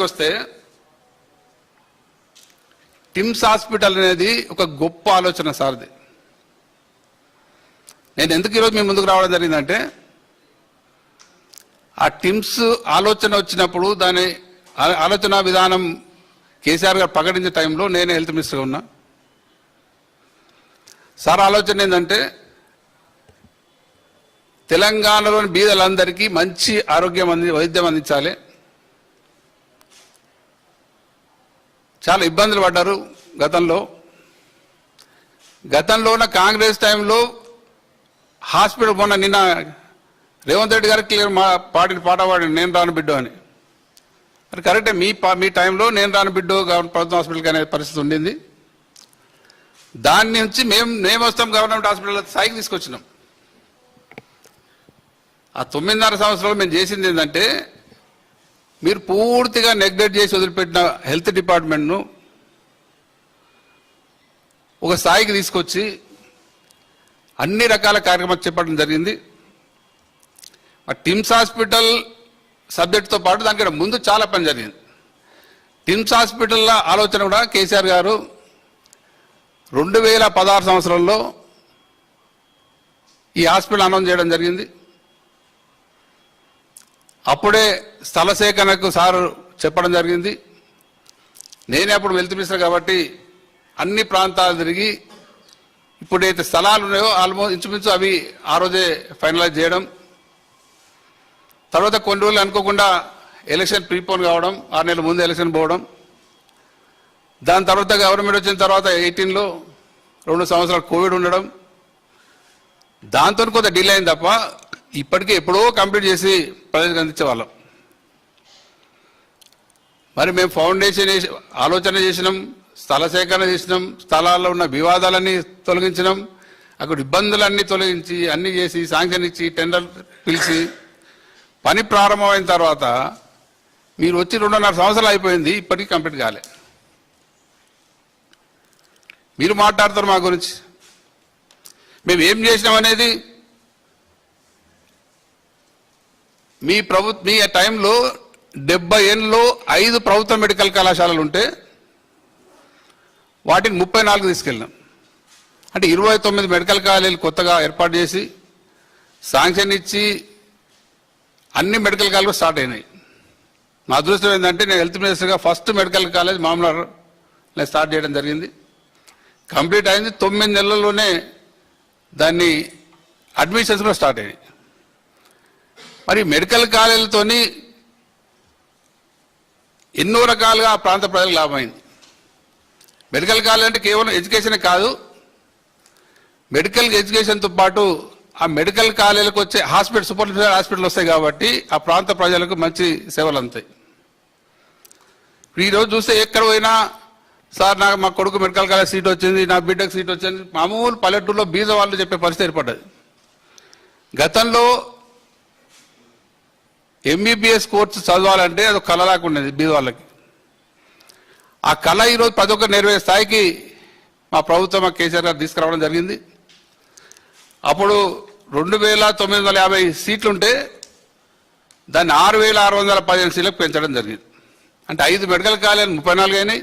వస్తే TIMS hospital అనేది ఒక గొప్ప ఆలోచన సార్ది. నేను ఎందుకు ఈరోజు మీ ముందుకు రావడం జరిగిందంటే, ఆ టిమ్స్ ఆలోచన వచ్చినప్పుడు దాని ఆలోచన విధానం కేసీఆర్ గారు ప్రకటించే టైంలో నేను హెల్త్ మినిస్టర్గా ఉన్నా. సార్ ఆలోచన ఏంటంటే, తెలంగాణలోని బీదలందరికీ మంచి వైద్యం అందించాలి. చాలా ఇబ్బందులు పడ్డారు గతంలో కాంగ్రెస్ టైంలో హాస్పిటల్ మొన్న నిన్న రేవంత్ రెడ్డి గారికి క్లియర్ పాట పాడి నేను రాను బిడ్డో అని. అది కరెక్టే, మీ టైంలో నేను రాను బిడ్డో ప్రభుత్వ హాస్పిటల్కి అనే పరిస్థితి ఉండింది. దాని నుంచి మేము వస్తాం గవర్నమెంట్ హాస్పిటల్ స్థాయికి తీసుకొచ్చినాం. ఆ 9.5 సంవత్సరాలు మేము చేసింది ఏంటంటే, మీరు పూర్తిగా నెగ్లెక్ట్ చేసి వదిలిపెట్టిన హెల్త్ డిపార్ట్మెంట్ను ఒక స్థాయికి తీసుకొచ్చి అన్ని రకాల కార్యక్రమాలు చేపట్టడం జరిగింది. టిమ్స్ హాస్పిటల్ సబ్జెక్టుతో పాటు దానికంటే ముందు చాలా పని జరిగింది. టిమ్స్ హాస్పిటల్ ఆలోచన కూడా కేసీఆర్ గారు 2016 సంవత్సరంలో ఈ హాస్పిటల్ అనౌన్స్ చేయడం జరిగింది. అప్పుడే స్థల సేకరణకు సార్ చెప్పడం జరిగింది. నేనే అప్పుడు హెల్త్ మినిస్టర్ కాబట్టి అన్ని ప్రాంతాలు తిరిగి ఇప్పుడైతే స్థలాలు ఉన్నాయో ఆల్మోస్ట్ ఇంచుమించు అవి ఆ రోజే ఫైనలైజ్ చేయడం. తర్వాత కొన్ని రోజులు అనుకోకుండా ఎలక్షన్ ప్రీపోన్ కావడం, 6 నెలల ముందు ఎలక్షన్ పోవడం. దాని తర్వాత గవర్నమెంట్ వచ్చిన తర్వాత 18లో 2 సంవత్సరాలు కోవిడ్ ఉండడం. దాంతో కొంత డిలే అయింది తప్ప ఇప్పటికే ఎప్పుడో కంప్లీట్ చేసి ప్రజలకు అందించేవాళ్ళం. మరి మేము ఫౌండేషన్ ఆలోచన చేసినాం, స్థల సేకరణ చేసినాం, స్థలాల్లో ఉన్న వివాదాలన్నీ తొలగించినాం, అక్కడ ఇబ్బందులన్నీ తొలగించి అన్నీ చేసి శాంక్షన్ ఇచ్చి టెండర్ పిలిచి పని ప్రారంభమైన తర్వాత మీరు వచ్చి 2.5 సంవత్సరాలు అయిపోయింది, ఇప్పటికీ కంప్లీట్ కాలే. మీరు మాట్లాడతారు మా గురించి, మేము ఏం చేసినాం అనేది. మీ టైంలో 70 ఏళ్ళలో 5 ప్రభుత్వ మెడికల్ కళాశాలలు ఉంటే వాటిని 34 తీసుకెళ్ళినాం. అంటే 29 మెడికల్ కాలేజీలు కొత్తగా ఏర్పాటు చేసి శాంక్షన్ ఇచ్చి అన్ని మెడికల్ కాలేజీలు స్టార్ట్ అయినాయి. నా అదృష్టం ఏంటంటే, నేను హెల్త్ మినిస్టర్గా ఫస్ట్ మెడికల్ కాలేజ్ మామూలు స్టార్ట్ చేయడం జరిగింది. కంప్లీట్ అయింది. 9 నెలల్లోనే దాన్ని అడ్మిషన్స్ కూడా స్టార్ట్ అయినాయి. మరి మెడికల్ కాలేజీలతోని ఎన్నో రకాలుగా ఆ ప్రాంత ప్రజలకు లాభమైంది. మెడికల్ కాలేజ్ అంటే కేవలం ఎడ్యుకేషనే కాదు, మెడికల్ ఎడ్యుకేషన్తో పాటు ఆ మెడికల్ కాలేజీలకు వచ్చే హాస్పిటల్, సూపర్ స్పెషాలిటీ హాస్పిటల్ వస్తాయి కాబట్టి ఆ ప్రాంత ప్రజలకు మంచి సేవలు అందుతాయి. ఈరోజు చూస్తే ఎక్కడ పోయినా సార్ మా కొడుకు మెడికల్ కాలేజ్ సీట్ వచ్చింది, నా బిడ్డకు సీట్ వచ్చింది, మామూలు పల్లెటూరులో బీద వాళ్ళు చెప్పే పరిస్థితి ఏర్పడ్డది. గతంలో ఎంబీబీఎస్ కోర్సు చదవాలంటే అది కళ లాకుండేది బీద వాళ్ళకి. ఆ కళ ఈరోజు ప్రతి ఒక్కరు నెరవేరే స్థాయికి మా ప్రభుత్వం, మా కేసీఆర్ గారు తీసుకురావడం జరిగింది. అప్పుడు 2,950 సీట్లుంటే దాన్ని 6,615 సీట్లకు పెంచడం జరిగింది. అంటే 5 మెడికల్ కాలేజీలు 34 అయినాయి,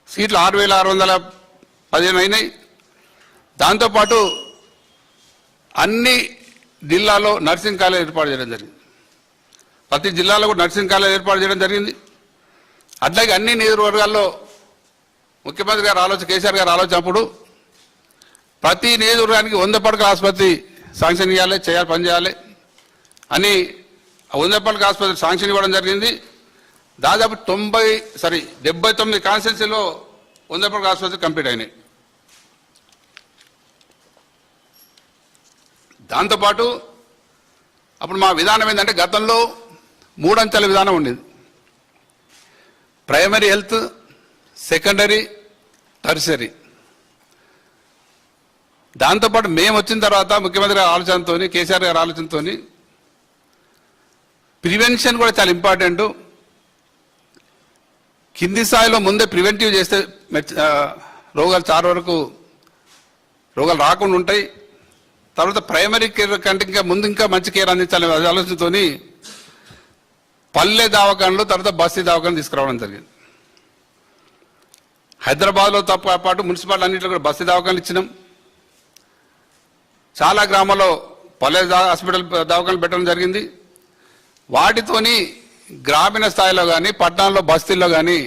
సీట్లు 6,615 అయినాయి. దాంతోపాటు అన్ని జిల్లాలో నర్సింగ్ కాలేజ్ ఏర్పాటు చేయడం జరిగింది. ప్రతి జిల్లాలో కూడా నర్సింగ్ కాలేజ్ ఏర్పాటు చేయడం జరిగింది. అట్లాగే అన్ని నియోజకవర్గాల్లో ముఖ్యమంత్రి గారు కేసీఆర్ గారు ఆలోచనప్పుడు ప్రతి నియోజకవర్గానికి 100 పడకల ఆసుపత్రి శాంక్షన్ ఇవ్వాలి, పని చేయాలి అని 100 పడకల ఆసుపత్రి శాంక్షన్ ఇవ్వడం జరిగింది. దాదాపు 79 కాన్స్టిట్యున్సీలో 100 పడకల ఆసుపత్రి కంప్లీట్ అయినాయి. దాంతోపాటు అప్పుడు మా విధానం ఏంటంటే, గతంలో 3 అంచెల విధానం ఉండేది. Primary health, secondary, tertiary. దాంతోపాటు మేము వచ్చిన తర్వాత ముఖ్యమంత్రి గారి ఆలోచనతో, కేసీఆర్ గారి ఆలోచనతో ప్రివెన్షన్ కూడా చాలా ఇంపార్టెంట్. కింది స్థాయిలో ముందే ప్రివెంటివ్ చేస్తే రోగాలు చాలా వరకు రోగాలు రాకుండా ఉంటాయి. తర్వాత ప్రైమరీ కేర్ కంటే ఇంకా ముందు ఇంకా మంచి కేర్ అందించాలనే ఆలోచనతో పల్లె దవాఖానలు, తర్వాత బస్తీ దవాఖానలు తీసుకురావడం జరిగింది. హైదరాబాద్లో పాటు మున్సిపాలిటీ అన్నింటిలో కూడా బస్తీ దవాఖానలు ఇచ్చినాం. చాలా గ్రామాల్లో పల్లె హాస్పిటల్ దవాఖానలు పెట్టడం జరిగింది. వాటితోని గ్రామీణ స్థాయిలో కానీ పట్టణాల్లో బస్తీల్లో కానీ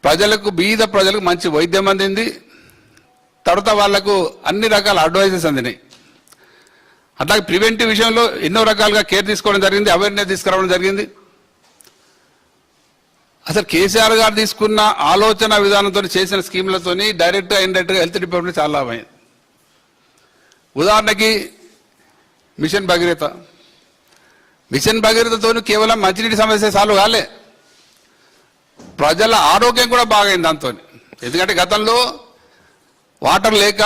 ప్రజలకు బీద ప్రజలకు మంచి వైద్యం అందింది. తర్వాత వాళ్లకు అన్ని రకాల అడ్వైజెస్ అందినాయి. అట్లాగే ప్రివెంటివ్ విషయంలో ఎన్నో రకాలుగా కేర్ తీసుకోవడం జరిగింది, అవేర్నెస్ తీసుకురావడం జరిగింది. అసలు కేసీఆర్ గారు తీసుకున్న ఆలోచన విధానంతో చేసిన స్కీములతోని డైరెక్ట్గా ఇండైరెక్ట్గా హెల్త్ డిపార్ట్మెంట్ చాలా లాభమైంది. ఉదాహరణకి మిషన్ భగీరథ. మిషన్ భగీరథతో కేవలం మంచినీటి సమస్య సాల్వ్ కాలే, ప్రజల ఆరోగ్యం కూడా బాగైంది దాంతో. ఎందుకంటే గతంలో వాటర్ లేక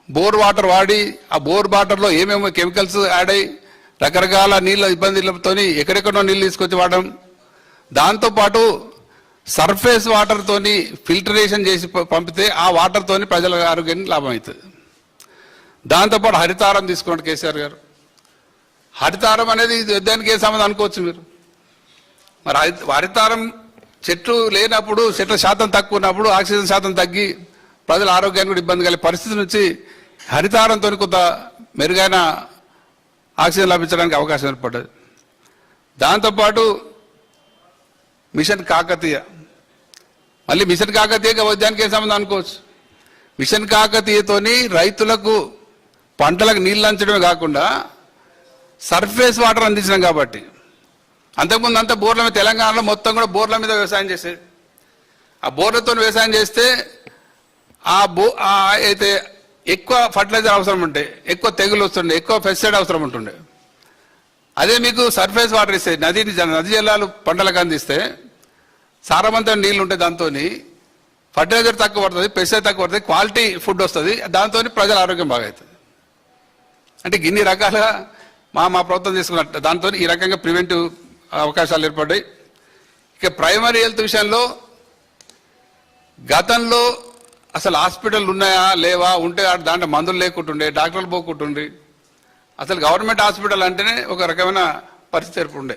బోర్ వాటర్ వాడి ఆ బోర్ వాటర్లో ఏమేమో కెమికల్స్ యాడ్ అయ్యి రకరకాల నీళ్ళ ఇబ్బందులతో ఎక్కడెక్కడో నీళ్ళు తీసుకొచ్చి వాడడం, దాంతోపాటు సర్ఫేస్ వాటర్తోని ఫిల్టరేషన్ చేసి పంపితే ఆ వాటర్తోని ప్రజల ఆరోగ్యానికి లాభం అవుతుంది. దాంతోపాటు హరితారం తీసుకోండి కేసీఆర్ గారు. హరితారం అనేది దానికి ఏ సంబంధం అనుకోవచ్చు మీరు. మరి హరితారం చెట్లు లేనప్పుడు, చెట్ల శాతం తక్కువ ఉన్నప్పుడు ఆక్సిజన్ శాతం తగ్గి ప్రజల ఆరోగ్యానికి కూడా ఇబ్బంది కలిగే పరిస్థితి నుంచి హరితారంతో కొంత మెరుగైన ఆక్సిజన్ లభించడానికి అవకాశం ఏర్పడ్డది. దాంతోపాటు మిషన్ కాకతీయ. మళ్ళీ మిషన్ కాకతీయ వైద్యానికి ఏ సంబంధం అనుకోవచ్చు. మిషన్ కాకతీయతోని రైతులకు పంటలకు నీళ్ళు అంచడమే కాకుండా సర్ఫేస్ వాటర్ అందించినాం. కాబట్టి అంతకుముందు అంతా బోర్ల మీద, తెలంగాణలో మొత్తం కూడా బోర్ల మీద వ్యవసాయం చేసేది. ఆ బోర్లతో వ్యవసాయం చేస్తే అయితే ఎక్కువ ఫర్టిలైజర్ అవసరం ఉంటే, ఎక్కువ తెగులు వస్తుండే, ఎక్కువ పెస్టిసైడ్ అవసరం ఉంటుండే. అదే మీకు సర్ఫేస్ వాటర్ ఇస్తే, నది జలాలు పంటలకు అందిస్తే సారవంతమైన నీళ్ళు ఉంటాయి. దాంతో ఫర్టిలైజర్ తక్కువ పడుతుంది, పెస్టిసైడ్ తక్కువ పడుతుంది, క్వాలిటీ ఫుడ్ వస్తుంది. దాంతో ప్రజల ఆరోగ్యం బాగా అవుతుంది. అంటే ఇన్ని రకాలుగా మా ప్రభుత్వం తీసుకున్నట్టు దాంతో ఈ రకంగా ప్రివెంటివ్ అవకాశాలు ఏర్పడ్డాయి. ఇక ప్రైమరీ హెల్త్ విషయంలో గతంలో అసలు హాస్పిటల్ ఉన్నాయా లేవా, ఉంటే దాంట్లో మందులు లేకుంటుండే, డాక్టర్లు పోకుంటుండే. అసలు గవర్నమెంట్ హాస్పిటల్ అంటేనే ఒక రకమైన పరిస్థితి ఏర్పడుండే.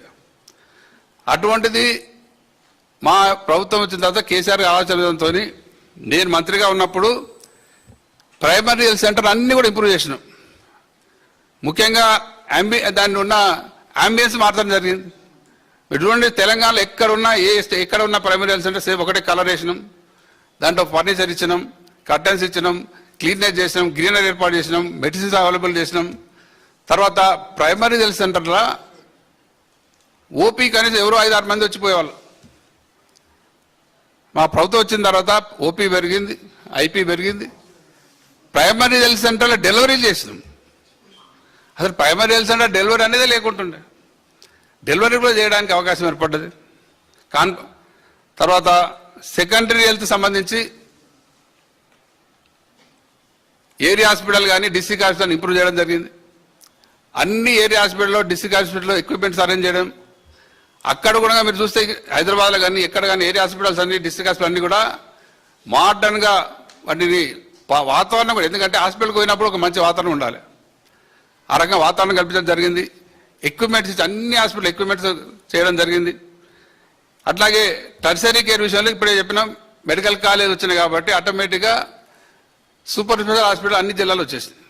అటువంటిది మా ప్రభుత్వం వచ్చిన తర్వాత కేసీఆర్ ఆలోచనతో నేను మంత్రిగా ఉన్నప్పుడు ప్రైమరీ హెల్త్ సెంటర్ అన్ని కూడా ఇంప్రూవ్ చేసినాం. ముఖ్యంగా దాన్ని ఉన్న అంబియన్స్ మార్చడం జరిగింది. ఇటువంటి తెలంగాణలో ఎక్కడ ఉన్న ప్రైమరీ హెల్త్ సెంటర్ సేమ్ ఒకటే కలర్ వేసినాం, దాంట్లో ఫర్నిచర్ ఇచ్చినాం, కర్టన్స్ ఇచ్చినాం, క్లీన్నెస్ చేసినాం, గ్రీనరీ ఏర్పాటు చేసినాం, మెడిసిన్స్ అవైలబుల్ చేసినాం. తర్వాత ప్రైమరీ హెల్త్ సెంటర్లో ఓపీ కనీసం ఎవరో 5-6 మంది వచ్చిపోయేవాళ్ళు. మా ప్రభుత్వం వచ్చిన తర్వాత ఓపీ పెరిగింది, ఐపీ పెరిగింది. ప్రైమరీ హెల్త్ సెంటర్లో డెలివరీలు చేసినాం. అసలు ప్రైమరీ హెల్త్ సెంటర్ డెలివరీ అనేది లేకుంటుండే, డెలివరీ కూడా చేయడానికి అవకాశం ఏర్పడ్డది. తర్వాత సెకండరీ హెల్త్ సంబంధించి ఏరియా హాస్పిటల్ కానీ డిస్ట్రిక్ట్ హాస్పిటల్ ఇంప్రూవ్ చేయడం జరిగింది. అన్ని ఏరియా హాస్పిటల్లో, డిస్ట్రిక్ట్ హాస్పిటల్లో ఎక్విప్మెంట్స్ అరేంజ్ చేయడం. అక్కడ కూడా మీరు చూస్తే హైదరాబాద్లో కానీ ఎక్కడ కానీ ఏరియా హాస్పిటల్స్ అన్ని, డిస్ట్రిక్ట్ హాస్పిటల్ అన్ని కూడా మోడర్న్గా వాటిని వాతావరణం కూడా, ఎందుకంటే హాస్పిటల్కి పోయినప్పుడు ఒక మంచి వాతావరణం ఉండాలి, ఆ రకంగా వాతావరణం కల్పించడం జరిగింది. ఎక్విప్మెంట్స్ అన్ని హాస్పిటల్ ఎక్విప్మెంట్స్ చేయడం జరిగింది. అట్లాగే టర్సరీ కేర్ విషయంలో ఇప్పుడే చెప్పినాం, మెడికల్ కాలేజ్ వచ్చినాయి కాబట్టి ఆటోమేటిక్గా సూపర్ స్పెషల్ హాస్పిటల్ అన్ని జిల్లాలో వచ్చేసింది.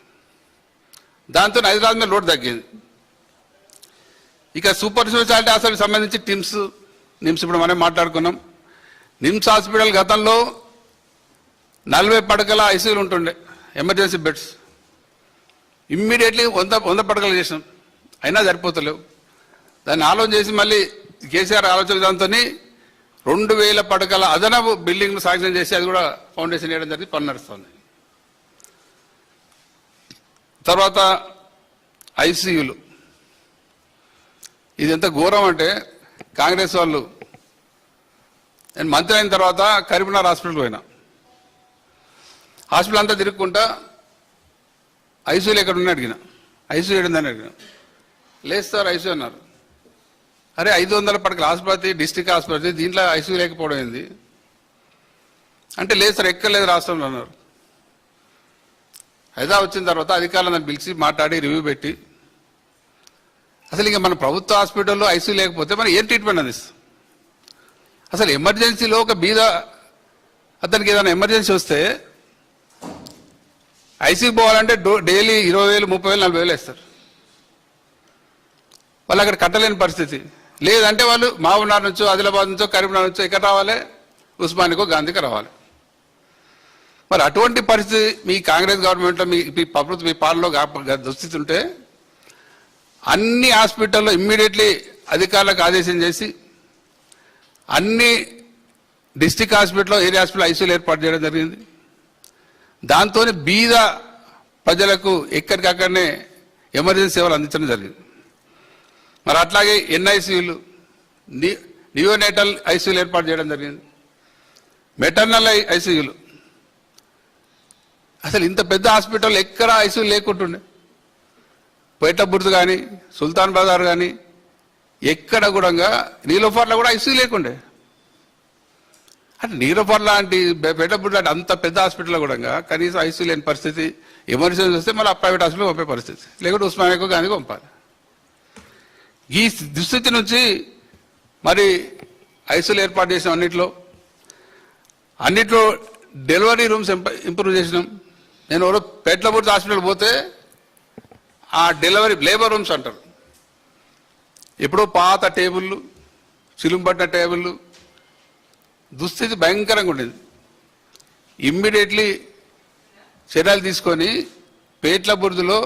దాంతో హైదరాబాద్ మీద లోడ్ తగ్గింది. ఇక సూపర్ స్పెషాలిటీ హాస్పిటల్కి సంబంధించి నిమ్స్ ఇప్పుడు మనం మాట్లాడుకున్నాం. నిమ్స్ హాస్పిటల్ గతంలో 40 పడకల ఐసీయూలు ఉంటుండే, ఎమర్జెన్సీ బెడ్స్. ఇమ్మీడియట్లీ 100 పడకలు చేసినాం, అయినా సరిపోతలేవు. దాన్ని ఆలోచన చేసి మళ్ళీ కేసీఆర్ ఆలోచన దాంతో 2000 పడకల అదనపు బిల్డింగ్ను శాంక్షన్ చేసి అది కూడా ఫౌండేషన్ వేయడం జరిగి పని నడుస్తుంది. తర్వాత ఐసీయూలు, ఇది ఎంత ఘోరం అంటే కాంగ్రెస్ వాళ్ళు, నేను మంత్రి అయిన తర్వాత కరీంనగర్ హాస్పిటల్కి పోయినా, హాస్పిటల్ అంతా తిరుగుకుంటా ఐసీయూలు ఎక్కడ ఉన్నాయి అడిగిన, ఐసీయూ ఏడిందని అడిగిన. లేదు సార్ ఐసీయూ అన్నారు. అరే 500 పడకల ఆసుపత్రి, డిస్ట్రిక్ట్ ఆసుపత్రి, దీంట్లో ఐసీయూ లేకపోవడం ఏంది అంటే, లేదు సార్ ఎక్కర్లేదు రాష్ట్రంలో అన్నారు. హైదరాబాద్ వచ్చిన తర్వాత అధికారులను పిలిచి మాట్లాడి రివ్యూ పెట్టి అసలు ఇంకా మన ప్రభుత్వ హాస్పిటల్లో ఐసీయూ లేకపోతే మనం ఏం ట్రీట్మెంట్ అందిస్తాం? అసలు ఎమర్జెన్సీలో ఒక బీద అతనికి ఏదైనా ఎమర్జెన్సీ వస్తే ఐసీయూ పోవాలంటే డైలీ 20,000, 30,000, 40,000 వేస్తారు. వాళ్ళు అక్కడ కట్టలేని పరిస్థితి. లేదంటే వాళ్ళు మహబూబ్నగర్ నుంచో, ఆదిలాబాద్ నుంచో, కరీంనగర్ నుంచో ఎక్కడ రావాలి? ఉస్మానియాకో, గాంధీకి రావాలి. మరి అటువంటి పరిస్థితి మీ కాంగ్రెస్ గవర్నమెంట్లో మీ ప్రభుత్వం మీ పాలనలో దుస్థితి ఉంటే అన్ని హాస్పిటల్లో ఇమ్మీడియట్లీ అధికారులకు ఆదేశం చేసి అన్ని డిస్టిక్ హాస్పిటల్లో, ఏరియా హాస్పిటల్ ఐసీయూలు ఏర్పాటు చేయడం జరిగింది. దాంతో బీద ప్రజలకు ఎక్కడికక్కడనే ఎమర్జెన్సీ సేవలు అందించడం జరిగింది. మరి అట్లాగే ఎన్ఐసీయూలు, నియోనేటల్ ఐసీయూలు ఏర్పాటు చేయడం జరిగింది. మెటర్నల్ ఐసీయూలు. అసలు ఇంత పెద్ద హాస్పిటల్ ఎక్కడ ఐసీయూ లేకుంటుండే. పేటబుర్దు కానీ, సుల్తాన్ బజార్ కానీ ఎక్కడ కూడా నీలోఫర్లో కూడా ఐసీయూ లేకుండే. అంటే నీలోఫర్ లాంటి, పేటబుర్దు లాంటి అంత పెద్ద హాస్పిటల్లో కూడా కనీసం ఐసీయూ లేని పరిస్థితి. ఎమర్జెన్సీ వస్తే మళ్ళీ ప్రైవేట్ హాస్పిటల్ పంపే పరిస్థితి, లేకుంటే ఉస్మానియాకో, గాంధీకి పంపాలి. ఈ దుస్థితి నుంచి మరి ఐసీయూలు ఏర్పాటు చేసిన అన్నిట్లో డెలివరీ రూమ్స్ ఇంప్రూవ్ చేసినాం. నేను ఎవరో పేట్లపూర్తి హాస్పిటల్ పోతే ఆ డెలివరీ లేబర్ రూమ్స్ అంటారు. ఎప్పుడో పాత టేబుళ్ళు, చిలుంపట్టిన టేబుళ్ళు, దుస్థితి భయంకరంగా ఉండేది. ఇమ్మీడియట్లీ చర్యలు తీసుకొని పేట్లబుర్దులో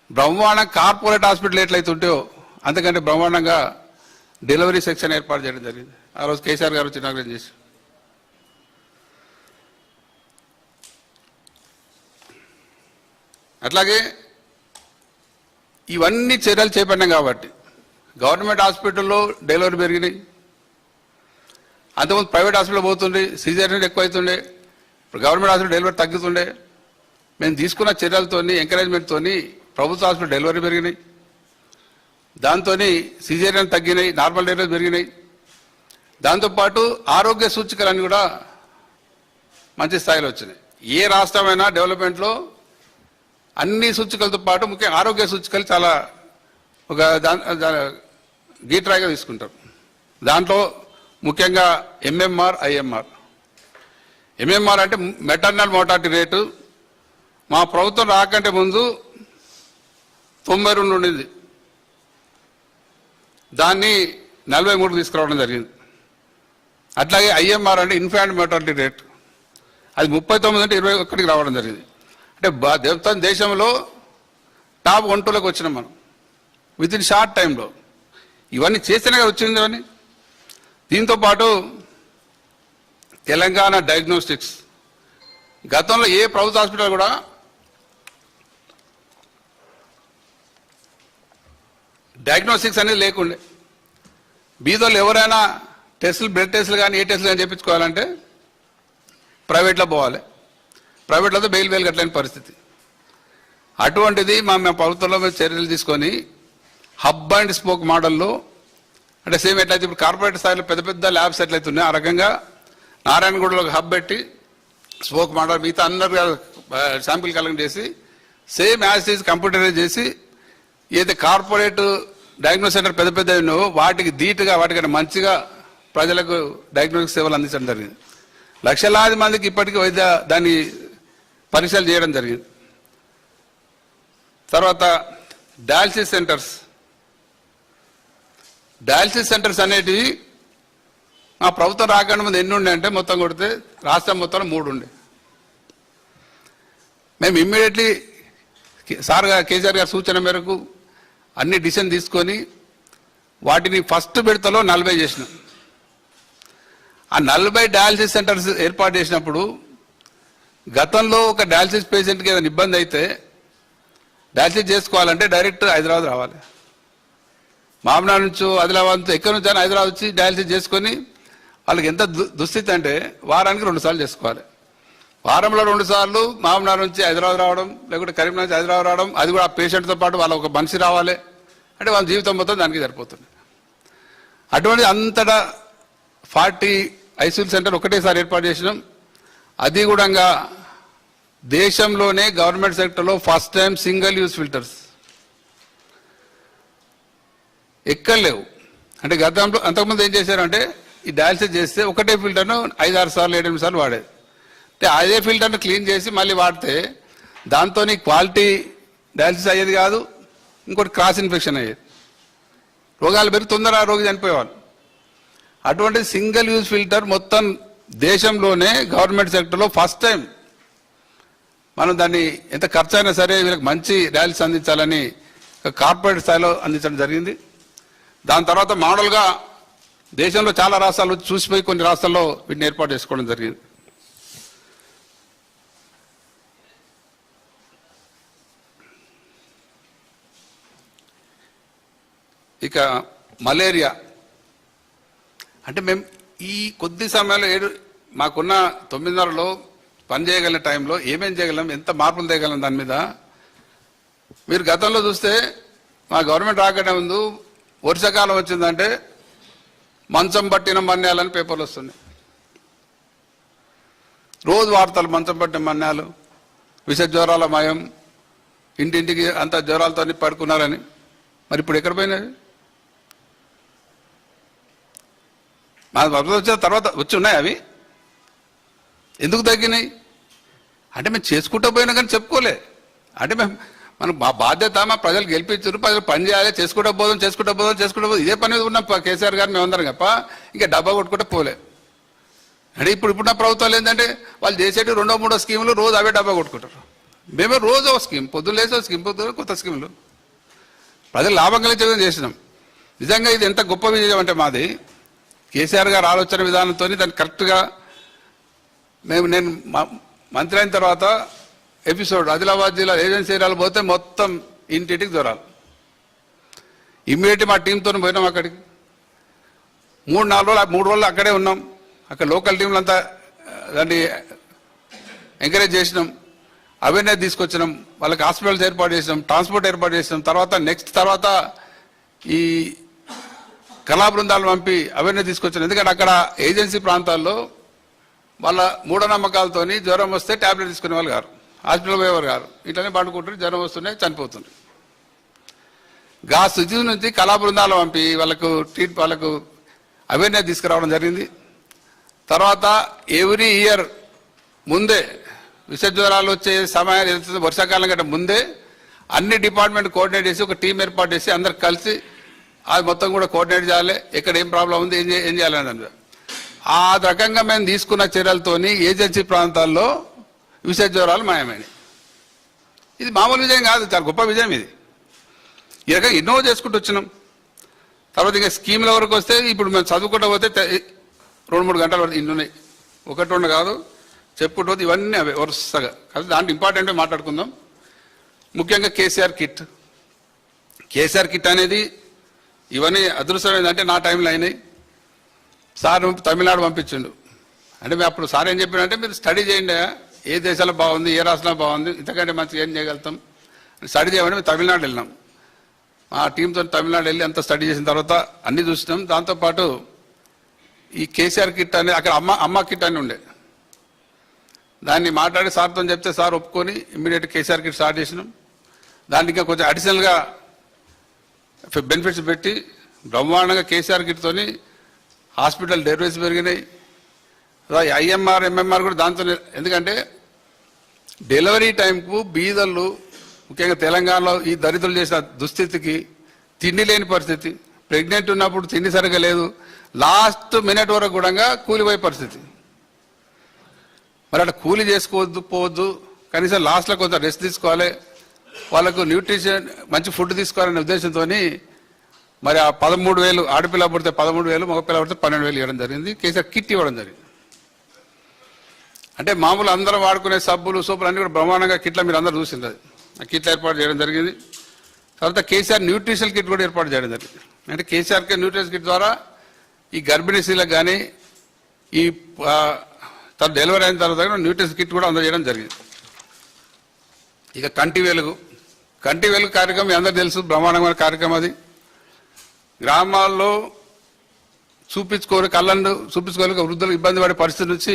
బ్రహ్మాండం కార్పొరేట్ హాస్పిటల్ ఎట్లయితే ఉంటాయో అంతకంటే బ్రహ్మాండంగా డెలివరీ సెక్షన్ ఏర్పాటు చేయడం జరిగింది. ఆ రోజు కేసీఆర్ గారు ఇనాగ్రేట్ చేసి. అట్లాగే ఇవన్నీ చర్యలు చేపట్టాం కాబట్టి గవర్నమెంట్ హాస్పిటల్లో డెలివరీ పెరిగినాయి. అంతకుముందు ప్రైవేట్ హాస్పిటల్ పోతుండే, సిజేరియన్ ఎక్కువ అవుతుండే. ఇప్పుడు గవర్నమెంట్ హాస్పిటల్ డెలివరీ తగ్గుతుండే. మేము తీసుకున్న చర్యలతో, ఎంకరేజ్మెంట్తో ప్రభుత్వ హాస్పిటల్ డెలివరీ పెరిగినాయి. దాంతో సిజేరియన్ తగ్గినాయి, నార్మల్ డెలివరీ పెరిగినాయి. దాంతోపాటు ఆరోగ్య సూచికలన్నీ కూడా మంచి స్థాయిలో వచ్చినాయి. ఏ రాష్ట్రమైనా డెవలప్మెంట్లో అన్ని సూచికలతో పాటు ముఖ్యంగా ఆరోగ్య సూచికలు చాలా ఒక గీట్రాయిగా తీసుకుంటారు. దాంట్లో ముఖ్యంగా ఎంఎంఆర్, ఐఎంఆర్. ఎంఎంఆర్ అంటే మెటర్నల్ మోర్టాలిటీ రేటు మా ప్రభుత్వం రాకంటే ముందు 92 ఉండింది. దాన్ని 43 తీసుకురావడం జరిగింది. అట్లాగే ఐఎంఆర్ అంటే ఇన్ఫాంట్ మోర్టాలిటీ రేట్, అది 39 అంటే 21కి రావడం జరిగింది. అంటే దేశంలో టాప్ 1-2లకు వచ్చినాం మనం విత్ ఇన్ షార్ట్ టైంలో. ఇవన్నీ చేస్తేనే వచ్చింది. ఇవన్నీ దీంతోపాటు తెలంగాణ డయాగ్నోస్టిక్స్, గతంలో ఏ ప్రభుత్వ హాస్పిటల్ కూడా డయాగ్నోస్టిక్స్ అనేది లేకుండే. బీదోళ్ళు ఎవరైనా టెస్టులు, బ్లడ్ టెస్టులు కానీ ఏ టెస్టులు కానీ చేయించుకోవాలంటే ప్రైవేట్లో పోవాలి. ప్రైవేట్లతో బెయిల్ కట్టలేని పరిస్థితి. అటువంటిది మా ప్రభుత్వంలో మేము చర్యలు తీసుకొని హబ్ అండ్ స్పోక్ మోడల్లో, అంటే సేమ్ ఎట్లయితే ఇప్పుడు కార్పొరేట్ స్థాయిలో పెద్ద పెద్ద ల్యాబ్స్ ఎట్లయితే ఉన్నాయో ఆ రకంగా నారాయణగూడలో ఒక హబ్ పెట్టి స్పోక్ మోడల్ మిగతా అందరు శాంపిల్ కలెక్ట్ చేసి సేమ్ యాజ్ ఈజ్ కంప్యూటరైజ్ చేసి ఏదైతే కార్పొరేట్ డయాగ్నోస్ సెంటర్ పెద్ద పెద్ద ఉన్నాయో వాటికి ధీటుగా, వాటికన్నా మంచిగా ప్రజలకు డయాగ్నోస్టిక్ సేవలు అందించడం జరిగింది. లక్షలాది మందికి ఇప్పటికీ దాన్ని పరీక్షలు చేయడం జరిగింది. తర్వాత డయాలసిస్ సెంటర్స్ అనేటివి మా ప్రభుత్వం రాకుండా ముందు ఎన్ని ఉండే అంటే మొత్తం కొడితే రాష్ట్రం మొత్తంలో 3 ఉండే. మేము ఇమ్మీడియట్లీ కేసీఆర్ గారి సూచన మేరకు అన్ని డిసిషన్ తీసుకొని వాటిని ఫస్ట్ విడతలో 40 చేసినాం. ఆ 40 డయాలసిస్ సెంటర్స్ ఏర్పాటు చేసినప్పుడు గతంలో ఒక డయాలసిస్ పేషెంట్కి ఏదైనా ఇబ్బంది అయితే డయాలసిస్ చేసుకోవాలంటే డైరెక్ట్ హైదరాబాద్ రావాలి. మహబూబ్నగర్ నుంచో, ఆదిలాబాద్ నుంచో, ఎక్కడి నుంచి హైదరాబాద్ వచ్చి డయాలసిస్ చేసుకొని వాళ్ళకి ఎంత దుస్థితి అంటే వారానికి 2 సార్లు చేసుకోవాలి. వారంలో 2 సార్లు మహబూబ్నగర్ నుంచి హైదరాబాద్ రావడం, లేకుంటే కరీంనగర్ నుంచి హైదరాబాద్ రావడం, అది కూడా ఆ పేషెంట్తో పాటు వాళ్ళ ఒక మనిషి రావాలి అంటే వాళ్ళ జీవితం మొత్తం దానికి సరిపోతుంది. అటువంటి అంతటా 40 ఐసీయూ సెంటర్ ఒకటేసారి ఏర్పాటు చేసినాం. అది కూడా దేశంలోనే గవర్నమెంట్ సెక్టర్లో first time single use filters. ఎక్కడ లేవు. అంటే గతంలో అంతకుముందు ఏం చేశారంటే ఈ డయాలసిస్ చేస్తే ఒకటే ఫిల్టర్ను 5-6 సార్లు 7-8 సార్లు వాడేది. అంటే అదే ఫిల్టర్ను క్లీన్ చేసి మళ్ళీ వాడితే దాంతో క్వాలిటీ డయాలసిస్ అయ్యేది కాదు, ఇంకోటి క్రాస్ ఇన్ఫెక్షన్ అయ్యేది, రోగాలు పెరిగి తొందరగా రోగి చనిపోయేవాళ్ళు. అటువంటి సింగిల్ యూజ్ ఫిల్టర్ మొత్తం దేశంలోనే గవర్నమెంట్ సెక్టర్లో ఫస్ట్ టైం మనం దాన్ని ఎంత ఖర్చు అయినా సరే వీళ్ళకి మంచి డయాలసిస్ అందించాలని కార్పొరేట్ స్థాయిలో అందించడం జరిగింది. దాని తర్వాత మోడల్గా దేశంలో చాలా రాష్ట్రాలు చూసిపోయి కొన్ని రాష్ట్రాల్లో వీటిని ఏర్పాటు చేసుకోవడం జరిగింది. ఇక మలేరియా అంటే మేము ఈ కొద్ది సమయంలో మాకున్న 9:30లో పని చేయగలిగిన టైంలో ఏమేం చేయగలం, ఎంత మార్పులు తేయగలం దాని మీద. మీరు గతంలో చూస్తే మా గవర్నమెంట్ రాకనే ముందు వర్షాకాలం వచ్చిందంటే మంచం పట్టిన మన్యాలని పేపర్లు వస్తున్నాయి. రోజు వార్తలు మంచం పట్టిన మన్యాలు, విష జ్వరాల మయం, ఇంటింటికి అంత జ్వరాలతో పడుకున్నారని. మరి ఇప్పుడు ఎక్కడ పోయినది? మా వచ్చిన తర్వాత వచ్చి ఉన్నాయి అవి ఎందుకు తగ్గినాయి అంటే మేము చేసుకుంటూ పోయినా కానీ చెప్పుకోలే. అంటే మనం మా బాధ్యత, మా ప్రజలు గెలిపించారు, ప్రజలు పని చేయాలి, చేసుకుంటూ పోదాం ఇదే పని మీద ఉన్నాం కేసీఆర్ గారు మేమందరం తప్ప ఇంకా డబ్బా కొట్టుకుంటూ పోలే. అంటే ఇప్పుడు నా ప్రభుత్వాలు ఏంటంటే వాళ్ళు చేసేటి 2-3 స్కీములు రోజు అవే డబ్బా కొట్టుకుంటారు. మేమే రోజు ఒక స్కీమ్, పొద్దున్న లేసే స్కీమ్, పొద్దున్న కొత్త స్కీములు ప్రజలు లాభం కలిగే విధంగా చేసినాం. నిజంగా ఇది ఎంత గొప్ప విజయం అంటే మాది కేసీఆర్ గారు ఆలోచన విధానంతో దాన్ని కరెక్ట్గా నేను మంత్రి అయిన తర్వాత ఎపిసోడ్ ఆదిలాబాద్ జిల్లా ఏజెన్సీ ఏరియాలు పోతే మొత్తం ఇంటింటికి జ్వరాలు. ఇమ్మీడియట్ మా టీంతో పోయినాం అక్కడికి. 3 రోజులు అక్కడే ఉన్నాం. అక్కడ లోకల్ టీంలు అంతా దాన్ని ఎంకరేజ్ చేసినాం, అవేర్నెస్ తీసుకొచ్చినాం, వాళ్ళకి హాస్పిటల్స్ ఏర్పాటు చేసినాం, ట్రాన్స్పోర్ట్ ఏర్పాటు చేసినాం. తర్వాత ఈ కళా బృందాలు పంపి అవేర్నెస్ తీసుకొచ్చాను. ఎందుకంటే అక్కడ ఏజెన్సీ ప్రాంతాల్లో వాళ్ళ మూఢనమ్మకాలతోని జ్వరం వస్తే ట్యాబ్లెట్ తీసుకునే వాళ్ళు గారు, హాస్పిటల్ పోయేవారు గారు, ఇట్లనే పండుకుంటారు, జ్వరం వస్తున్నాయి, చనిపోతుంది. గా స్థితి నుంచి కళా బృందాలు పంపి వాళ్ళకు అవేర్నెస్ తీసుకురావడం జరిగింది. తర్వాత ఎవ్రీ ఇయర్ ముందే విష జ్వరాలు వచ్చే సమయాన్ని వర్షాకాలం కంటే ముందే అన్ని డిపార్ట్మెంట్ కోఆర్డినేట్ చేసి ఒక టీం ఏర్పాటు చేసి అందరు కలిసి అది మొత్తం కూడా కోఆర్డినేట్ చేయాలి, ఎక్కడ ఏం ప్రాబ్లం ఉంది, ఏం చేయాలని దాని ఆ రకంగా మేము తీసుకున్న చర్యలతోని ఏజెన్సీ ప్రాంతాల్లో విష జ్వరాలు మాయమైనవి. ఇది మామూలు విజయం కాదు, చాలా గొప్ప విజయం ఇది. ఈ రకంగా ఎన్నో చేసుకుంటూ వచ్చినాం. తర్వాత ఇంకా స్కీముల వరకు వస్తే ఇప్పుడు మేము చదువుకుంటూ పోతే 2-3 గంటల వరకు ఇన్నున్నాయి, 1-2 కాదు చెప్పుకుంటూ పోతే ఇవన్నీ అవే వరుసగా. కాబట్టి దాంట్లో ఇంపార్టెంట్గా మాట్లాడుకుందాం. ముఖ్యంగా కేసీఆర్ కిట్ అనేది ఇవన్నీ అదృష్టం ఏంటంటే నా టైంలో అయినాయి. సార్ తమిళనాడు పంపించిండు. అంటే మేము అప్పుడు సార్ ఏం చెప్పాడంటే మీరు స్టడీ చేయండి, ఏ దేశాల్లో బాగుంది, ఏ రాష్ట్రంలో బాగుంది, ఇంతకంటే మంచిగా ఏం చేయగలుగుతాం స్టడీ చేయమని మేము తమిళనాడు వెళ్ళినాం. మా టీంతో తమిళనాడు వెళ్ళి అంతా స్టడీ చేసిన తర్వాత అన్నీ చూసినాం. దాంతోపాటు ఈ కేసీఆర్ కిట్ అనేది అక్కడ అమ్మ కిట్ అని ఉండే, దాన్ని మాట్లాడి సార్తో చెప్తే సార్ ఒప్పుకొని ఇమ్మీడియట్ కేసీఆర్ కిట్ స్టార్ట్ చేసినాం. దానికి ఇంకా కొంచెం అడిషనల్గా బెనిఫిట్స్ పెట్టి బ్రహ్మాండంగా కేసీఆర్ కిట్తోని హాస్పిటల్ డెలివరీస్ పెరిగినాయి. ఐఎంఆర్ ఎంఎంఆర్ కూడా దాంతో. ఎందుకంటే డెలివరీ టైంకు బీదళ్ళు ముఖ్యంగా తెలంగాణలో ఈ దరిద్రులు చేసిన దుస్థితికి తిండి లేని పరిస్థితి, ప్రెగ్నెంట్ ఉన్నప్పుడు తిండి సరిగా లేదు, లాస్ట్ మినిట్ వరకు కూడా కూలిపోయే పరిస్థితి. మరి అట్లా కూలి పోవద్దు, కనీసం లాస్ట్లో కొంత రెస్ట్ తీసుకోవాలి, వాళ్ళకు న్యూట్రిషన్ మంచి ఫుడ్ తీసుకోవాలనే ఉద్దేశంతో మరి ఆ 13,000 ఆడపిల్ల పుడితే 13,000, మగపిల్ల పుడితే 12,000 ఇవ్వడం జరిగింది. కేసీఆర్ కిట్ ఇవ్వడం జరిగింది. అంటే మామూలు అందరం వాడుకునే సబ్బులు సోపులు అన్నీ కూడా బ్రహ్మాండంగా కిట్ల మీరు అందరూ చూసింది. ఆ కిట్లు ఏర్పాటు చేయడం జరిగింది. తర్వాత కేసీఆర్ న్యూట్రిషన్ కిట్ కూడా ఏర్పాటు చేయడం జరిగింది. అంటే కేసీఆర్కే న్యూట్రిషన్ కిట్ ద్వారా ఈ గర్భిణీ స్త్రీలకు కానీ ఈ డెలివరీ అయిన తర్వాత న్యూట్రిషన్ కిట్ కూడా అందజేయడం జరిగింది. ఇక కంటి వెలుగు కార్యక్రమం మీ అందరూ తెలుసు, బ్రహ్మాండమైన కార్యక్రమం. అది గ్రామాల్లో కళ్ళను చూపించుకోలేక వృద్ధులకు ఇబ్బంది పడే పరిస్థితి నుంచి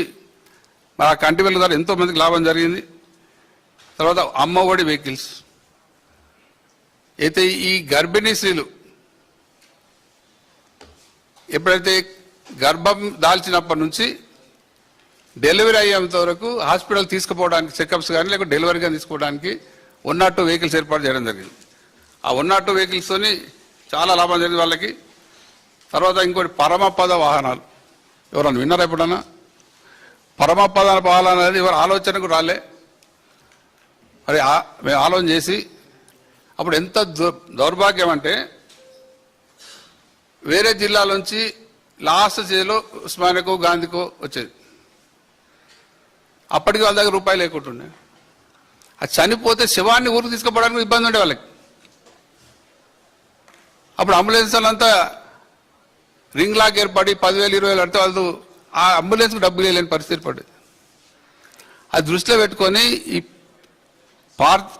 మరి ఆ కంటి వెలుగు ద్వారా ఎంతో మందికి లాభం జరిగింది. తర్వాత అమ్మఒడి వెహికల్స్ అయితే ఈ గర్భిణీ స్త్రీలు ఎప్పుడైతే గర్భం దాల్చినప్పటి నుంచి డెలివరీ అయ్యేంత వరకు హాస్పిటల్ తీసుకుపోవడానికి చెకప్స్ కానీ లేకపోతే డెలివరీ కానీ తీసుకోవడానికి 102 వెహికల్స్ ఏర్పాటు చేయడం జరిగింది. ఆ 102 వెహికల్స్తోని చాలా లాభం జరిగింది వాళ్ళకి. తర్వాత ఇంకోటి పరమపద వాహనాలు, ఎవరన్నా విన్నారా ఎప్పుడన్నా? పరమపద వాహనాలు అనేది ఎవరు ఆలోచనకు రాలే. మరి మేము ఆలోచన చేసి అప్పుడు ఎంత దౌర్భాగ్యం అంటే వేరే జిల్లాల నుంచి లాస్ట్ స్టేజ్లో ఉస్మానియాకో గాంధీకో వచ్చేది. అప్పటికి వాళ్ళ దగ్గర రూపాయలు లేకుంటుండే. అది చనిపోతే శవాన్ని ఊరికి తీసుకుపోవడానికి ఇబ్బంది ఉండే వాళ్ళకి. అప్పుడు అంబులెన్స్ వాళ్ళంతా రింగ్ లాక్ ఏర్పడి 10,000 20,000 అంటే వాళ్ళు ఆ అంబులెన్స్కి డబ్బులు వేయలేని పరిస్థితి పడ్డది. అది దృష్టిలో పెట్టుకొని ఈ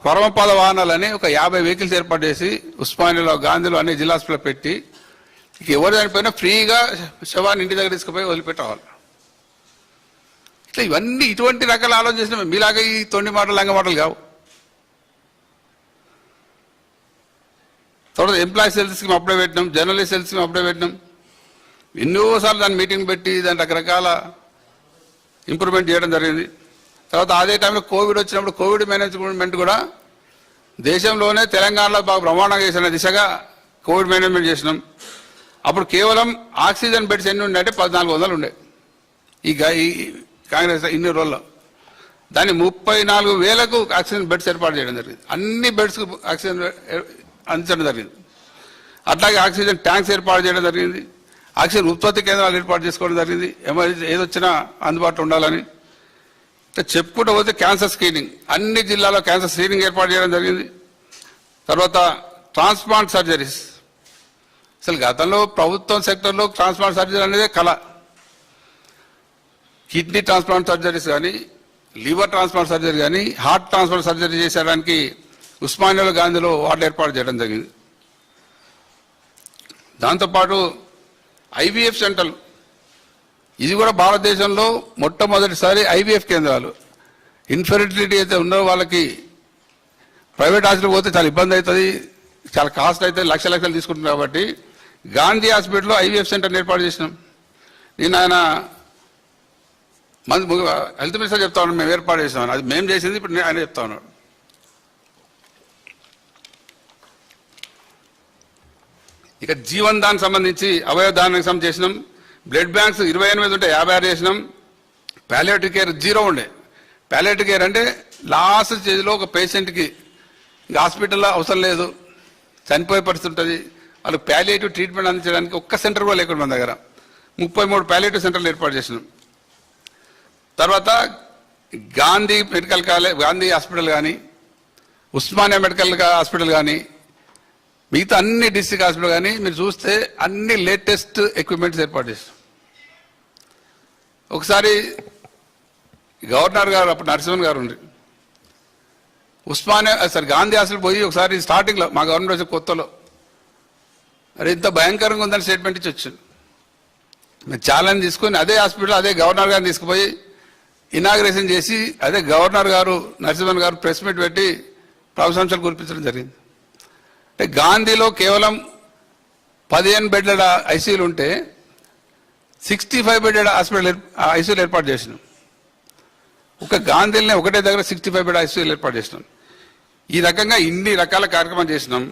పరమపద వాహనాలని ఒక 50 వెహికల్స్ ఏర్పాటు చేసి ఉస్మానియాలో గాంధీలో అన్ని జిల్లా హాస్పిటల్ పెట్టి ఎవరు చనిపోయినా ఫ్రీగా శవాన్ని ఇంటి దగ్గర తీసుకుపోయి వదిలిపెట్టి రావాలి. ఇట్లా ఇవన్నీ ఇటువంటి రకాల ఆలోచన చేసిన మీలాగా ఈ తొండి మాటలు లంగ మాటలు కావు. తర్వాత ఎంప్లాయీస్ హెల్త్ స్కీమ్ అప్పుడే పెట్టినాం, జర్నలిస్ట్ హెల్త్ స్కీమ్ అప్పుడే పెట్టినాం. ఎన్నోసార్లు దాన్ని మీటింగ్ పెట్టి దాని రకరకాల ఇంప్రూవ్మెంట్ చేయడం జరిగింది. తర్వాత అదే టైంలో కోవిడ్ వచ్చినప్పుడు కోవిడ్ మేనేజ్మెంట్ కూడా దేశంలోనే తెలంగాణలో బాగా బ్రహ్మాండంగా చేసిన దిశగా కోవిడ్ మేనేజ్మెంట్ చేసినాం. అప్పుడు కేవలం ఆక్సిజన్ బెడ్స్ ఎన్ని ఉండే అంటే 1400 ఉండే ఈ కాంగ్రెస్ ఇన్ని రోజుల్లో. దాన్ని 34,000కు ఆక్సిజన్ బెడ్స్ ఏర్పాటు చేయడం జరిగింది. అన్ని బెడ్స్కు ఆక్సిజన్ అందించడం జరిగింది. అట్లాగే ఆక్సిజన్ ట్యాంక్స్ ఏర్పాటు చేయడం జరిగింది. ఆక్సిజన్ ఉత్పత్తి కేంద్రాలు ఏర్పాటు చేసుకోవడం జరిగింది. ఎమర్జెన్సీ ఏదొచ్చినా అందుబాటులో ఉండాలని. చెప్పుకుంటూ పోతే క్యాన్సర్ స్క్రీనింగ్, అన్ని జిల్లాలో క్యాన్సర్ స్క్రీనింగ్ ఏర్పాటు చేయడం జరిగింది. తర్వాత ట్రాన్స్ప్లాంట్ సర్జరీస్, అసలు గతంలో ప్రభుత్వం సెక్టర్లో ట్రాన్స్ప్లాంట్ సర్జరీ అనేది కళ. కిడ్నీ ట్రాన్స్ప్లాంట్ సర్జరీస్ కానీ, లివర్ ట్రాన్స్ప్లాంట్ సర్జరీ కానీ, హార్ట్ ట్రాన్స్ప్లాంట్ సర్జరీ చేసేయడానికి ఉస్మానియాలో గాంధీలో వార్డు ఏర్పాటు చేయడం జరిగింది. దాంతోపాటు ఐవీఎఫ్ సెంటర్లు, ఇది కూడా భారతదేశంలో మొట్టమొదటిసారి ఐవీఎఫ్ కేంద్రాలు. ఇన్ఫెర్టిలిటీ అయితే ఉన్న వాళ్ళకి ప్రైవేట్ హాస్పిటల్ పోతే చాలా ఇబ్బంది అవుతుంది, చాలా కాస్ట్ అవుతుంది, లక్షలు తీసుకుంటున్నారు. కాబట్టి గాంధీ హాస్పిటల్లో ఐవీఎఫ్ సెంటర్ని ఏర్పాటు చేసినాం. నేను ఆయన హెల్త్ మినిస్టర్ చెప్తా ఉన్నాను మేము ఏర్పాటు చేసామని. అది మేము చేసింది, ఇప్పుడు ఆయన చెప్తా ఉన్నాడు. ఇక జీవన్ దానికి సంబంధించి అవయవ దానానికి సంబంధించి చేసినాం. బ్లడ్ బ్యాంక్స్ 28 ఉంటే 56 చేసినాం. ప్యాలియేటివ్ కేర్ 0 ఉండే. ప్యాలియేటివ్ కేర్ అంటే లాస్ట్ స్టేజ్లో ఒక పేషెంట్కి ఇంకా హాస్పిటల్లో అవసరం లేదు, చనిపోయే పరిస్థితి ఉంటుంది, వాళ్ళకి ప్యాలియేటివ్ ట్రీట్మెంట్ అందించడానికి ఒక్క సెంటర్ కూడా లేకుండా మన దగ్గర 33 ప్యాలియేటివ్ సెంటర్లు ఏర్పాటు చేసినాం. తర్వాత Gandhi medical college, Gandhi hospital కానీ, ఉస్మానియా మెడికల్ హాస్పిటల్ కానీ, మిగతా అన్ని డిస్ట్రిక్ట్ హాస్పిటల్ కానీ మీరు చూస్తే అన్ని లేటెస్ట్ ఎక్విప్మెంట్స్ ఏర్పాటు చేస్తాం. ఒకసారి గవర్నర్ గారు అప్పుడు నరసింహన్ గారు ఉండి ఉస్మానియా గాంధీ హాస్పిటల్ పోయి ఒకసారి స్టార్టింగ్లో మా గవర్నమెంట్ వచ్చే కొత్తలో అరే ఇంత భయంకరంగా ఉందని స్టేట్మెంట్ ఇచ్చి వచ్చింది. మేము ఛాలెంజ్ తీసుకొని అదే హాస్పిటల్ అదే గవర్నర్ గారిని తీసుకుపోయి ఇనాగ్రేషన్ చేసి అదే గవర్నర్ గారు నరసింహన్ గారు ప్రెస్ మీట్ పెట్టి ప్రశంసలు కురిపించడం జరిగింది. అంటే గాంధీలో కేవలం 15 బెడ్ల ఐసీయూలు ఉంటే 65 బెడ్ల హాస్పిటల్ ఐసీయూలు ఏర్పాటు చేసినాం. ఒక గాంధీలోనే ఒకటే దగ్గర 65 బెడ్ ఐసీయూలు ఏర్పాటు చేసినాం. ఈ రకంగా ఇన్ని రకాల కార్యక్రమాలు చేసినాం.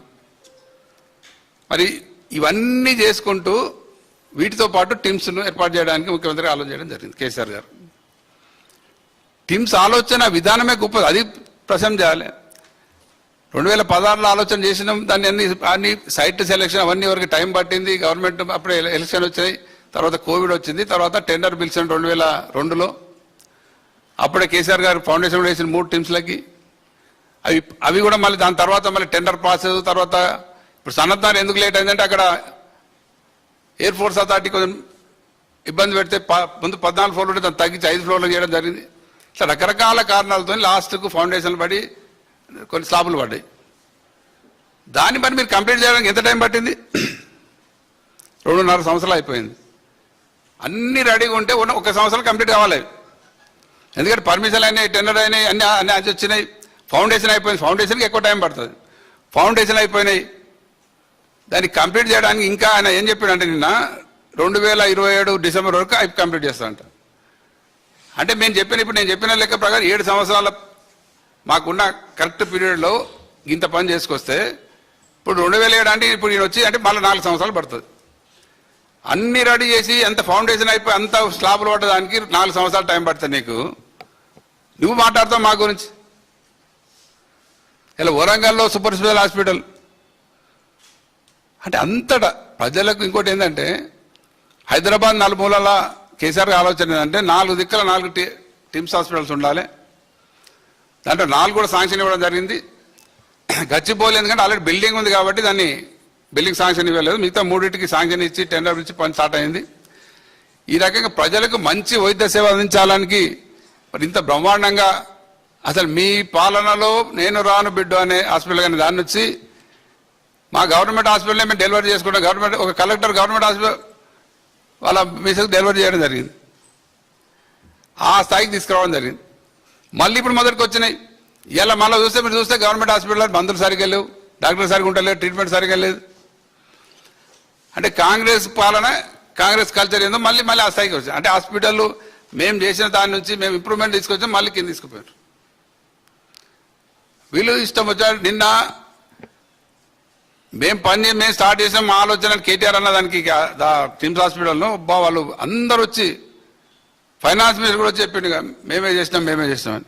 మరి ఇవన్నీ చేసుకుంటూ వీటితో పాటు టిమ్స్ను ఏర్పాటు చేయడానికి ముఖ్యమంత్రి ఆలోచన చేయడం జరిగింది కేసీఆర్ గారు. టిమ్స్ ఆలోచన విధానమే గొప్పది, అది ప్రశంస చేయాలి. 2016లో ఆలోచన చేసినాం. దాన్ని అన్ని సైట్ సెలెక్షన్ అవన్నీ వరకు టైం పట్టింది. గవర్నమెంట్ అప్పుడే ఎలక్షన్ వచ్చాయి, తర్వాత కోవిడ్ వచ్చింది, తర్వాత టెండర్ పిలిచాను 2002లో. అప్పుడే కేసీఆర్ గారు ఫౌండేషన్ కూడా వేసిన 3 టీమ్స్లకి. అవి కూడా మళ్ళీ దాని తర్వాత మళ్ళీ టెండర్ ప్రాసెస్, తర్వాత ఇప్పుడు సన్నద్దారు ఎందుకు లేట్ అయిందంటే అక్కడ ఎయిర్ ఫోర్స్ అథారిటీ కొంచెం ఇబ్బంది పెడితే ముందు 14 ఫ్లోర్లు ఉంటే దాన్ని తగ్గించి 5 ఫ్లోర్లు చేయడం జరిగింది. ఇట్లా రకరకాల కారణాలతో లాస్ట్కు ఫౌండేషన్లు పడి కొన్ని స్లాబులు పడ్డాయి. దాన్ని మరి మీరు కంప్లీట్ చేయడానికి ఎంత టైం పట్టింది? 2.5 సంవత్సరాలు అయిపోయింది. అన్ని రెడీగా ఉంటే 1 సంవత్సరం కంప్లీట్ కావాలి. ఎందుకంటే పర్మిషన్ అయినాయి, టెండర్ అయినాయి, అన్ని అది వచ్చినాయి, ఫౌండేషన్ అయిపోయింది. ఫౌండేషన్కి ఎక్కువ టైం పడుతుంది. ఫౌండేషన్ అయిపోయినాయి, దాన్ని కంప్లీట్ చేయడానికి ఇంకా ఆయన ఏం చెప్పాడంటే నిన్న 2027 డిసెంబర్ వరకు కంప్లీట్ చేస్తారంట. అంటే ఇప్పుడు నేను చెప్పిన లెక్క ప్రకారం 7 సంవత్సరాల మాకున్న కరెక్ట్ పీరియడ్లో ఇంత పని చేసుకొస్తే ఇప్పుడు 2007 అంటే ఇప్పుడు ఈయన వచ్చి అంటే మళ్ళీ 4 సంవత్సరాలు పడుతుంది. అన్ని రెడీ చేసి అంత ఫౌండేషన్ అయిపోయి అంత స్లాబ్లు పట్టడానికి 4 సంవత్సరాలు టైం పడుతుంది నీకు. నువ్వు మాట్లాడతావు మా గురించి. ఇలా వరంగల్లో సూపర్ స్పెషల్ హాస్పిటల్ అంటే అంతటా ప్రజలకు. ఇంకోటి ఏంటంటే హైదరాబాద్ నలుమూలల కేసీఆర్ ఆలోచన ఏంటంటే 4 దిక్కుల 4 టిమ్స్ హాస్పిటల్స్ ఉండాలి. దాంట్లో 4 కూడా శాంక్షన్ ఇవ్వడం జరిగింది. గచ్చిపోలేదు ఎందుకంటే ఆల్రెడీ బిల్డింగ్ ఉంది కాబట్టి దాన్ని బిల్డింగ్ శాంక్షన్ ఇవ్వలేదు. మిగతా 3టికి శాంక్షన్ ఇచ్చి టెండర్ ఇచ్చి పని స్టార్ట్ అయింది. ఈ రకంగా ప్రజలకు మంచి వైద్య సేవ అందించాలని మరి ఇంత బ్రహ్మాండంగా అసలు మీ పాలనలో నేను రాను బిడ్డ అనే హాస్పిటల్ కానీ దాన్ని వచ్చి మా గవర్నమెంట్ హాస్పిటల్లో మేము డెలివరీ చేసుకుంటాం. గవర్నమెంట్ ఒక కలెక్టర్ గవర్నమెంట్ హాస్పిటల్ వాళ్ళ మిస్సెస్ డెలివరీ చేయడం జరిగింది. ఆ స్థాయికి తీసుకురావడం జరిగింది. మళ్ళీ ఇప్పుడు మొదటికి వచ్చినాయి. ఇలా మళ్ళీ మీరు చూస్తే గవర్నమెంట్ హాస్పిటల్లో మందులు సరిగ్గా లేవు, డాక్టర్ సరిగ్గా ఉండలేదు, ట్రీట్మెంట్ సరిగ్గా లేదు. అంటే కాంగ్రెస్ పాలన కాంగ్రెస్ కల్చర్ ఏందో మళ్ళీ ఆ స్థాయికి వచ్చాయి. అంటే హాస్పిటల్ మేము చేసిన దాని నుంచి మేము ఇంప్రూవ్మెంట్ తీసుకొచ్చాం, మళ్ళీ కింద తీసుకుపోయారు. వీళ్ళు ఇష్టం వచ్చారు. నిన్న మేము స్టార్ట్ చేసాం మా ఆలోచన కేటీఆర్ అన్న దానికి టిమ్స్ హాస్పిటల్ను వాళ్ళు అందరూ వచ్చి ఫైనాన్స్ మినిస్టర్ కూడా వచ్చి చెప్పిండు మేమే చేసినామని.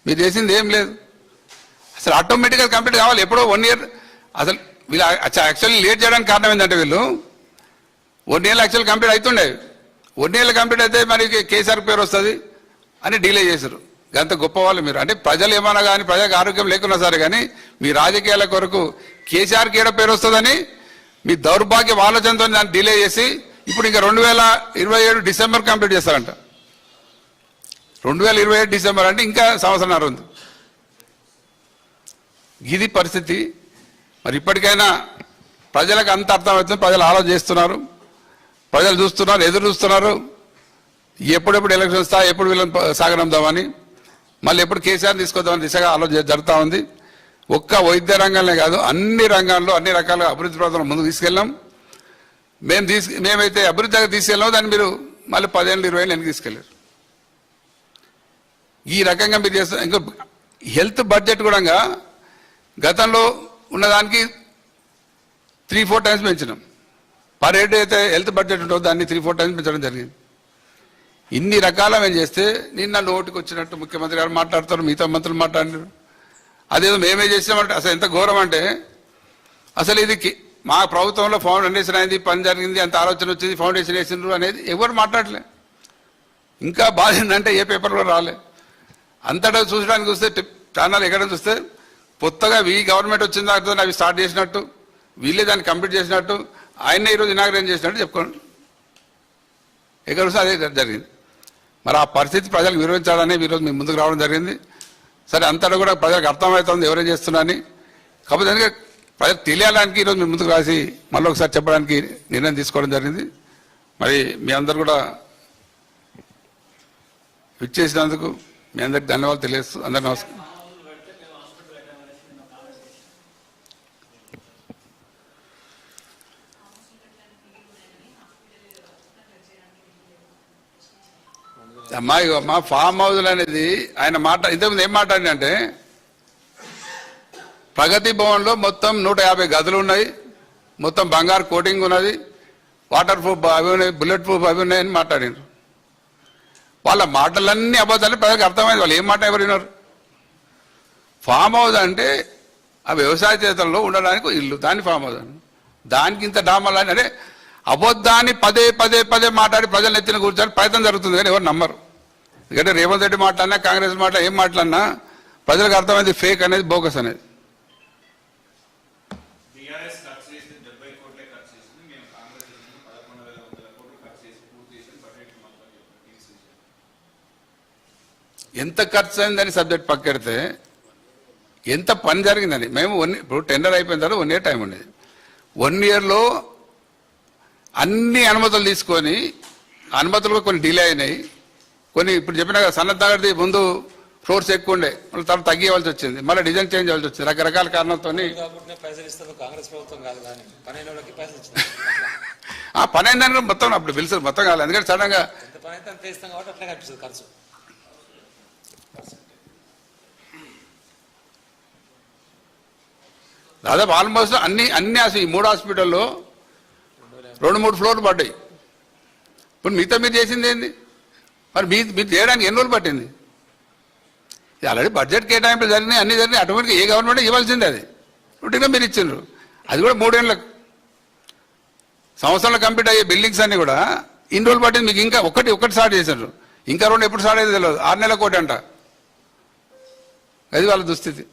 మీరు చేసింది ఏం లేదు. అసలు ఆటోమేటిక్గా కంప్లీట్ కావాలి. ఎప్పుడో 1 ఇయర్ అసలు వీళ్ళు యాక్చువల్లీ లేట్ చేయడానికి కారణం ఏంటంటే వీళ్ళు 1 ఇయర్ యాక్చువల్ కంప్లీట్ అవుతుండే. 1 ఇయర్ కంప్లీట్ అయితే మరి కేసీఆర్ పేరు వస్తుంది అని డిలే చేశారు. అంత గొప్ప వాళ్ళు మీరు. అంటే ప్రజలు ఏమన్నా కానీ ప్రజలకు ఆరోగ్యం లేకున్నా సరే కానీ మీ రాజకీయాల కొరకు కేసీఆర్కి ఏడ పేరు వస్తుందని మీ దౌర్భాగ్య ఆలోచనతో దాన్ని డిలే చేసి ఇప్పుడు ఇంకా 2027 డిసెంబర్ కంప్లీట్ చేస్తారంట. 2027 డిసెంబర్ అంటే ఇంకా సంవత్సరంన్నర ఉంది. ఇది పరిస్థితి. మరి ఇప్పటికైనా ప్రజలకు అంత అర్థమవుతుంది. ప్రజలు ఆలోచన చేస్తున్నారు, ప్రజలు చూస్తున్నారు, ఎదురు చూస్తున్నారు. ఎప్పుడెప్పుడు ఎలక్షన్ వస్తా, ఎప్పుడు వీళ్ళని సాగనందామని, మళ్ళీ ఎప్పుడు కేసీఆర్ తీసుకొద్దామని దిశగా ఆలోచన జరుగుతూ ఉంది. ఒక్క వైద్య రంగంలో కాదు అన్ని రంగాల్లో అన్ని రకాల అభివృద్ధి ప్రవర్తన ముందుకు తీసుకెళ్ళాం. మేమైతే అభివృద్ధిగా తీసుకెళ్ళామో దాన్ని మీరు మళ్ళీ 10 ఏళ్ళు 20 ఏళ్ళు వెనక్కి తీసుకెళ్ళారు. ఈ రకంగా మీరు చేస్తారు. ఇంకా హెల్త్ బడ్జెట్ కూడా గతంలో ఉన్నదానికి 3-4 టైమ్స్ పెంచినాం. పర్ హెడ్ అయితే హెల్త్ బడ్జెట్ ఉంటుందో దాన్ని 3-4 టైమ్స్ పెంచడం జరిగింది. ఇన్ని రకాల మేము చేస్తే నిన్న నోటికి వచ్చినట్టు ముఖ్యమంత్రి గారు మాట్లాడతారు, మిగతా మంత్రులు మాట్లాడినారు. అదేదో మేమే చేసినామంటే అసలు ఎంత ఘోరం అంటే అసలు ఇది మా ప్రభుత్వంలో ఫౌండేషన్ అయింది, పని జరిగింది, అంత ఆలోచన వచ్చింది, ఫౌండేషన్ వేసిండ్రు అనేది ఎవరు మాట్లాడలే. ఇంకా బాధ ఏంటంటే ఏ పేపర్లో రాలే. అంతటా చూసడానికి చూస్తే ఛానల్ ఎక్కడ చూస్తే కొత్తగా గవర్నమెంట్ వచ్చిన దాకా అవి స్టార్ట్ చేసినట్టు, వీళ్ళే దాన్ని కంప్లీట్ చేసినట్టు, ఆయనే ఈరోజు ఇనాగ్రేట్ చేసినట్టు చెప్పుకోండి. ఎక్కడ చూస్తే అదే జరిగింది. మరి ఆ పరిస్థితి ప్రజలకు వివరించాలని ఈరోజు మేము ముందుకు రావడం జరిగింది. సరే అంతటా కూడా ప్రజలకు అర్థమవుతుంది ఎవరేం చేస్తున్నారని. కాకపోతే అందుకే ప్రజలకు తెలియాడానికి ఈరోజు మేము ముందుకు రాసి మళ్ళీ ఒకసారి చెప్పడానికి నిర్ణయం తీసుకోవడం జరిగింది. మరి మీ అందరు కూడా విచ్చేసినందుకు మీ అందరికి ధన్యవాదాలు తెలియజేస్తూ అందరు నమస్కారం. మా ఫామ్ హౌస్లు అనేది ఆయన ఇంతకుముందు ఏం మాట్లాడినంటే ప్రగతి భవన్లో మొత్తం 150 గదులు ఉన్నాయి, మొత్తం బంగారు కోటింగ్ ఉన్నది, వాటర్ ప్రూఫ్ అవి ఉన్నాయి, బుల్లెట్ ప్రూఫ్ అవి ఉన్నాయని మాట్లాడినారు. వాళ్ళ మాటలన్నీ అబద్ధాలు ప్రజలకు అర్థమైంది. వాళ్ళు ఏం మాట ఎవరినారు. ఫామ్ హౌస్ అంటే ఆ వ్యవసాయ చేతల్లో ఉండడానికి ఇల్లు, దాన్ని ఫామ్ హౌస్ అని. దానికి ఇంత డామాలని అంటే అబద్ధాన్ని పదే మాట్లాడి ప్రజలు ఎత్తిన కూర్చొని ప్రయత్నం జరుగుతుంది కానీ ఎవరు నమ్మరు. ఎందుకంటే రేవంత్ రెడ్డి మాట్లాడినా కాంగ్రెస్ మాట్లా ఏం మాట్లాడినా ప్రజలకు అర్థమైంది ఫేక్ అనేది, బోగస్ అనేది. ఎంత ఖర్చు అయిందని సబ్జెక్ట్ పక్కెడితే ఎంత పని జరిగిందని మేము ఇప్పుడు టెండర్ అయిపోయిన తర్వాత 1 ఇయర్ టైం ఉండేది. 1 ఇయర్లో అన్ని అనుమతులు తీసుకొని అనుమతులు కొన్ని డిలే అయినాయి. కొన్ని ఇప్పుడు చెప్పిన సన్నద్ధ ముందు ఫ్లోర్స్ ఎక్కువ ఉండే మళ్ళీ తర్వాత తగ్గివ్వాల్సి వచ్చింది, మళ్ళీ డిజైన్ చేంజ్ అవ్వాల్సి వచ్చింది, రకరకాల కారణంతో. పని అయిందని మొత్తం అప్పుడు పిలిచారు, మొత్తం కాలేదు, ఎందుకంటే సడన్ గా దాదాపు ఆల్మోస్ట్ అన్ని ఈ 3 హాస్పిటల్లో 2-3 ఫ్లోర్లు పడ్డాయి. ఇప్పుడు మిగతా మీరు చేసింది ఏంది మరి? మీరు చేయడానికి ఎన్ని రోజులు పట్టింది? ఆల్రెడీ బడ్జెట్ కేటాయింపులు జరిగినాయి, అన్ని జరిగినాయి, ఆటోమేటిక్గా ఏ గవర్నమెంట్ ఇవ్వాల్సిందే, అది రొటీన్గా మీరు ఇచ్చిండ్రు. అది కూడా 3 ఏళ్ళకు సంవత్సరంలో కంప్లీట్ అయ్యే బిల్డింగ్స్ అన్ని కూడా ఇన్ని రోజులు పట్టింది మీకు. ఇంకా ఒకటి స్టార్ట్ చేశారు, ఇంకా 2 ఎప్పుడు స్టార్ట్ అయ్యేది తెలియదు, 6 నెలల కోటి అంట. అది వాళ్ళ దుస్థితి.